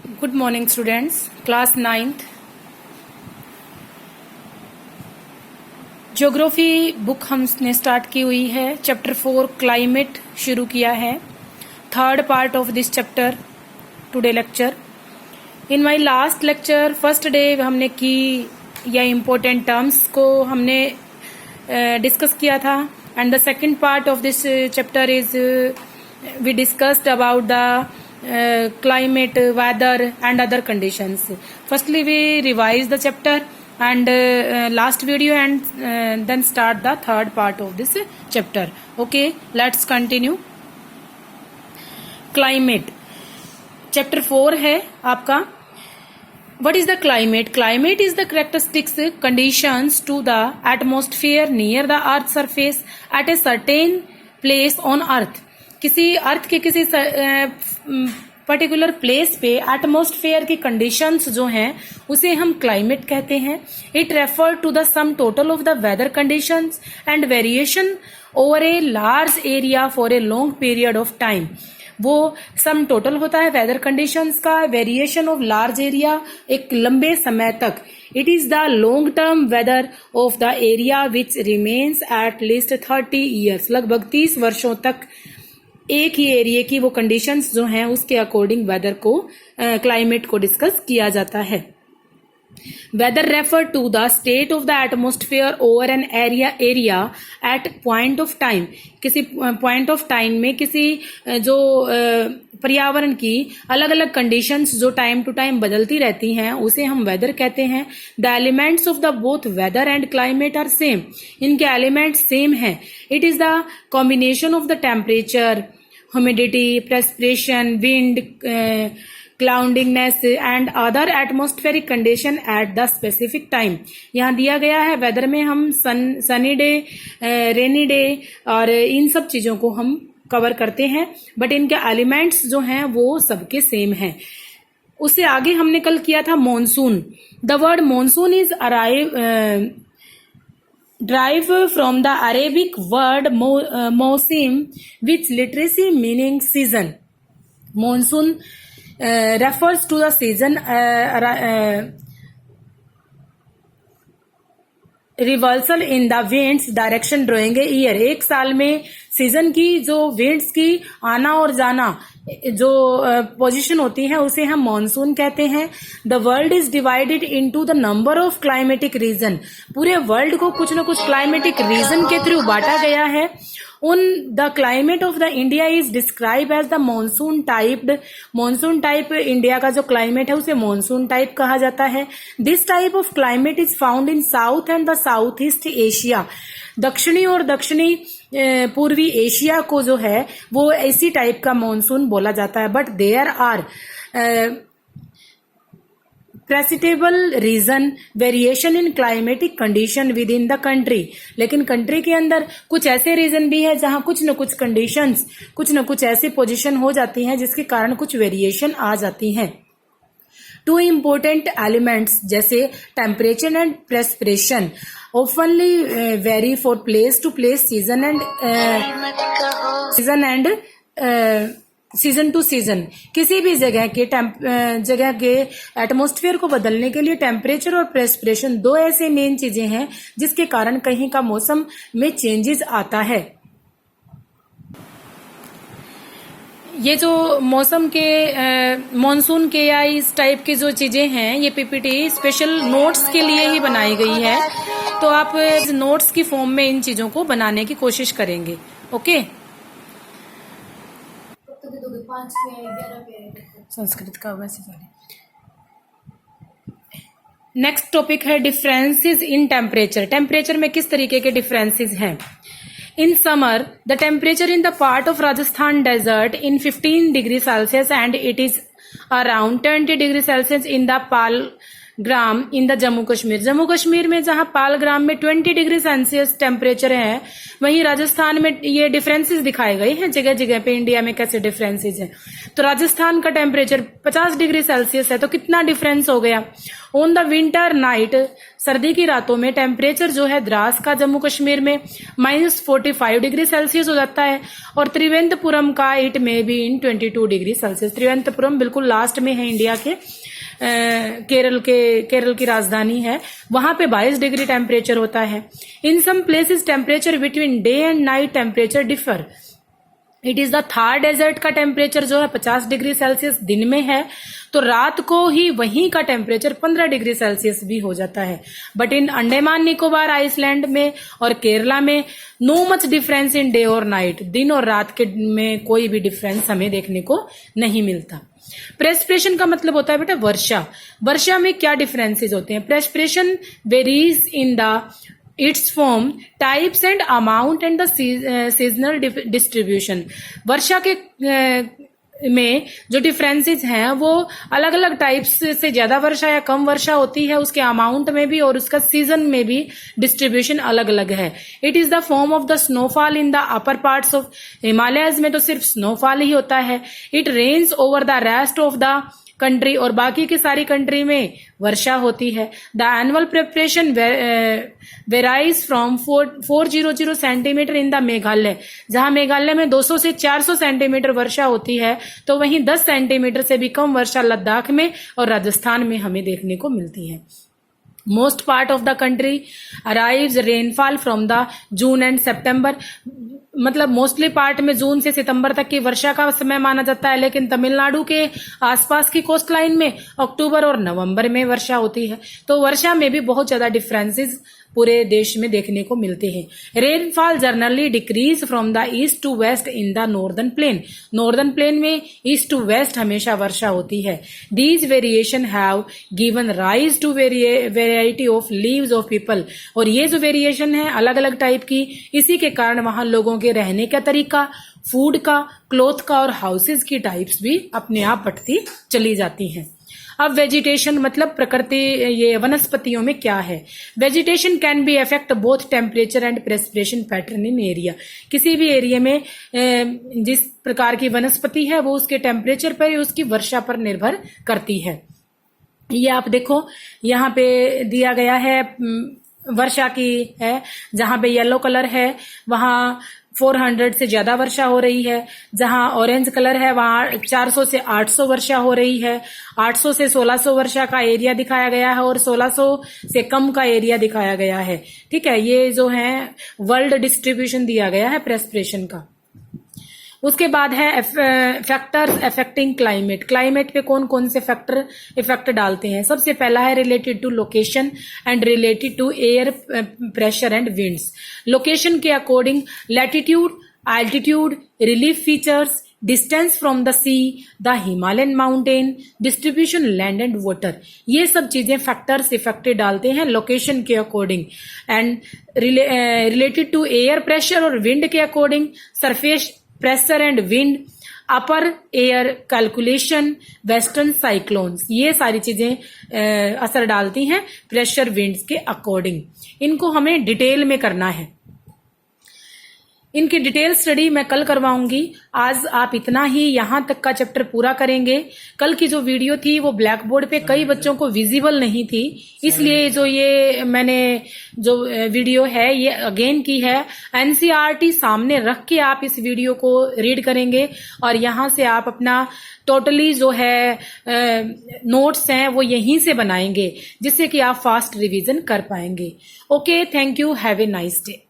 Good morning students, class 9th geography book हमने start की हुई है। चैप्टर 4 क्लाइमेट शुरू किया है। Third part of this chapter today lecture. In my last lecture first day हमने की या इम्पोर्टेंट टर्म्स को हमने डिस्कस किया था and the second part of this chapter is we discussed about the climate, weather and other conditions. Firstly we revise the chapter and last video and then start the third part of this chapter. Okay, let's continue. Climate chapter 4 है आपका। What is the climate? Climate is the characteristics, conditions to the atmosphere near the earth's surface at a certain place on earth. किसी earth के किसी particular place पे atmosphere की conditions जो हैं उसे हम क्लाइमेट कहते हैं। It refer to the sum total of the weather conditions and variation over a large area for a long period of time. वो सम टोटल होता है वेदर कंडीशंस का, वेरिएशन ऑफ लार्ज एरिया एक लंबे समय तक। It is the long term weather of the area which remains at least 30 years. लगभग 30 वर्षों तक एक ही एरिया की वो कंडीशंस जो हैं उसके अकॉर्डिंग वेदर को क्लाइमेट को डिस्कस किया जाता है। Weather refer to the state of the atmosphere over an area at point of time. किसी पॉइंट ऑफ टाइम में किसी जो पर्यावरण की अलग अलग कंडीशंस जो टाइम टू टाइम बदलती रहती हैं उसे हम वेदर कहते हैं। The elements of the both weather and climate are same. इनके एलिमेंट्स सेम हैं। It is the combination of the temperature, humidity, precipitation, wind, cloudingness and other atmospheric condition at the specific time. यहाँ दिया गया है weather में हम sunny day, rainy day और इन सब चीजों को हम कवर करते हैं, बट इनके एलिमेंट्स जो हैं वो सबके सेम हैं। उससे आगे हमने कल किया था monsoon. The word monsoon is derived from the Arabic word mausim, which literally meaning season. Monsoon refers to the season reversal in the winds direction drawing a year. एक साल में सीजन की जो विंड्स की आना और जाना जो पोजीशन होती है उसे हम मॉनसून कहते हैं। The world is divided into the number of climatic reason. पूरे वर्ल्ड को कुछ न कुछ क्लाइमेटिक रीजन के थ्रू बांटा गया है। On the climate of the India is describe as the monsoon typed. Monsoon type India का जो क्लाइमेट है उसे मॉनसून टाइप कहा जाता है। This type of climate is found in south and the south east Asia. दक्षिणी और दक्षिणी पूर्वी एशिया को जो है वो इसी टाइप का मॉनसून बोला जाता है। But there are perceptible region variation in climatic condition within the country. लेकिन कंट्री के अंदर कुछ ऐसे रीजन भी है जहां कुछ न कुछ कंडीशंस, कुछ न कुछ ऐसी पोजीशन हो जाती हैं जिसके कारण कुछ वेरिएशन आ जाती हैं। टू इम्पोर्टेंट एलिमेंट्स जैसे temperature and precipitation oftenly vary for place to place, season to season. किसी भी जगह के एटमॉस्फेयर को बदलने के लिए टेम्परेचर और प्रेसिपिटेशन दो ऐसे मेन चीजें हैं जिसके कारण कहीं का मौसम में चेंजेस आता है। ये जो मौसम के मॉनसून के या इस टाइप की जो चीजें हैं ये पीपीटी स्पेशल नोट्स के लिए ही बनाई गई है, तो आप नोट्स की फॉर्म में इन चीजों को बनाने की कोशिश करेंगे। ओके, संस्कृत का वैसे सारे। नेक्स्ट टॉपिक है डिफरेंसेस इन टेम्परेचर। टेम्परेचर में किस तरीके के डिफरेंसेस हैं। In summer, the temperature in the part of Rajasthan desert in 15 degrees Celsius and it is around 20 degrees Celsius in the gram in the Jammu Kashmir. Jammu Kashmir में जहां पालग्राम में 20 degree Celsius temperature है, वहीं राजस्थान में ये डिफरेंसेस दिखाए गए हैं जगह जगह पे इंडिया में कैसे डिफरेंसेस हैं। तो राजस्थान का टेम्परेचर 50 डिग्री सेल्सियस है, तो कितना डिफरेंस हो गया। ऑन द विंटर नाइट, सर्दी की रातों में टेम्परेचर जो है द्रास का जम्मू कश्मीर में -45 डिग्री सेल्सियस हो जाता है, और त्रिवेंद्रपुरम का इट में भी इन 22 डिग्री सेल्सियस। त्रिवेंद्रपुरम बिल्कुल लास्ट में है इंडिया के, केरल की राजधानी है, वहां पे 22 डिग्री टेम्परेचर होता है। In some places temperature between day and night temperature differ. It is the Thar desert का टेम्परेचर जो है 50 डिग्री सेल्सियस दिन में है, तो रात को ही वहीं का टेम्परेचर 15 डिग्री सेल्सियस भी हो जाता है। But in Andaman Nicobar island में और केरला में no much difference in day और नाइट, दिन और रात के में कोई भी डिफरेंस हमें देखने को नहीं मिलता। प्रेस्पिरेशन का मतलब होता है बेटा वर्षा। वर्षा में क्या डिफरेंसेस होते हैं। Precipitation varies in the its form, types and amount and the seasonal distribution. वर्षा के में जो डिफरेंसेस हैं वो अलग अलग टाइप्स से ज्यादा वर्षा या कम वर्षा होती है, उसके अमाउंट में भी और उसका सीजन में भी डिस्ट्रीब्यूशन अलग अलग है। It is the form of the snowfall in the upper parts of Himalayas में तो सिर्फ स्नोफॉल ही होता है। It rains over the rest of the country, और बाकी की सारी कंट्री में वर्षा होती है। The annual preparation varies from 400 centimetre in the Meghalaya, जहां मेघालय में 200 से 400 सेंटीमीटर वर्षा होती है, तो वहीं 10 सेंटीमीटर से भी कम वर्षा लद्दाख में और राजस्थान में हमें देखने को मिलती है। Most part of the country arrives rainfall from the June and September, मतलब मोस्टली पार्ट में जून से सितंबर तक की वर्षा का समय माना जाता है, लेकिन तमिलनाडु के आसपास की कोस्ट लाइन में अक्टूबर और नवंबर में वर्षा होती है। तो वर्षा में भी बहुत ज्यादा डिफरेंसेस पूरे देश में देखने को मिलते हैं। Rainfall generally decrease from the east to west in the northern plain. Northern plain में ईस्ट टू वेस्ट हमेशा वर्षा होती है। These variation have given rise to variety of leaves of people, और ये जो वेरिएशन है अलग अलग टाइप की, इसी के कारण वहां लोगों के रहने का तरीका, फूड का, क्लोथ का और हाउसेज की टाइप्स भी अपने आप बढ़ती चली जाती हैं। अब वेजिटेशन मतलब प्रकृति, ये वनस्पतियों में क्या है। Vegetation can be affect both temperature and precipitation pattern in area. किसी भी एरिया में जिस प्रकार की वनस्पति है वो उसके टेम्परेचर पर या उसकी वर्षा पर निर्भर करती है। ये आप देखो यहाँ पे दिया गया है, वर्षा की है, जहां पे येलो कलर है वहां 400 से ज्यादा वर्षा हो रही है, जहां ऑरेंज कलर है वहां 400 से 800 वर्षा हो रही है, 800 से 1600 वर्षा का एरिया दिखाया गया है और 1600 से कम का एरिया दिखाया गया है। ठीक है, ये जो है वर्ल्ड डिस्ट्रीब्यूशन दिया गया है प्रेस्पिरेशन का। उसके बाद है फैक्टर्स अफेक्टिंग क्लाइमेट। क्लाइमेट पे कौन कौन से फैक्टर इफेक्ट डालते हैं। सबसे पहला है related to location and related to air pressure and winds. Location के according latitude, altitude, relief features, distance from the sea, the Himalayan mountain, distribution land and water, ये सब चीजें फैक्टर्स इफेक्ट डालते हैं लोकेशन के according. And related to air pressure और wind के according surface pressure and wind, upper air calculation, western cyclones, ये सारी चीजें असर डालती हैं प्रेशर विंड्स के अकॉर्डिंग। इनको हमें डिटेल में करना है। इनकी डिटेल स्टडी मैं कल करवाऊंगी। आज आप इतना ही यहाँ तक का चैप्टर पूरा करेंगे। कल की जो वीडियो थी वो ब्लैक बोर्ड पे कई बच्चों को विजिबल नहीं थी, इसलिए जो ये मैंने जो वीडियो है ये अगेन की है। एनसीईआरटी सामने रख के आप इस वीडियो को रीड करेंगे और यहाँ से आप अपना टोटली जो है नोट्स हैं वो यहीं से बनाएंगे, जिससे कि आप फास्ट रिवीजन कर पाएंगे। Okay, thank you, have a nice day.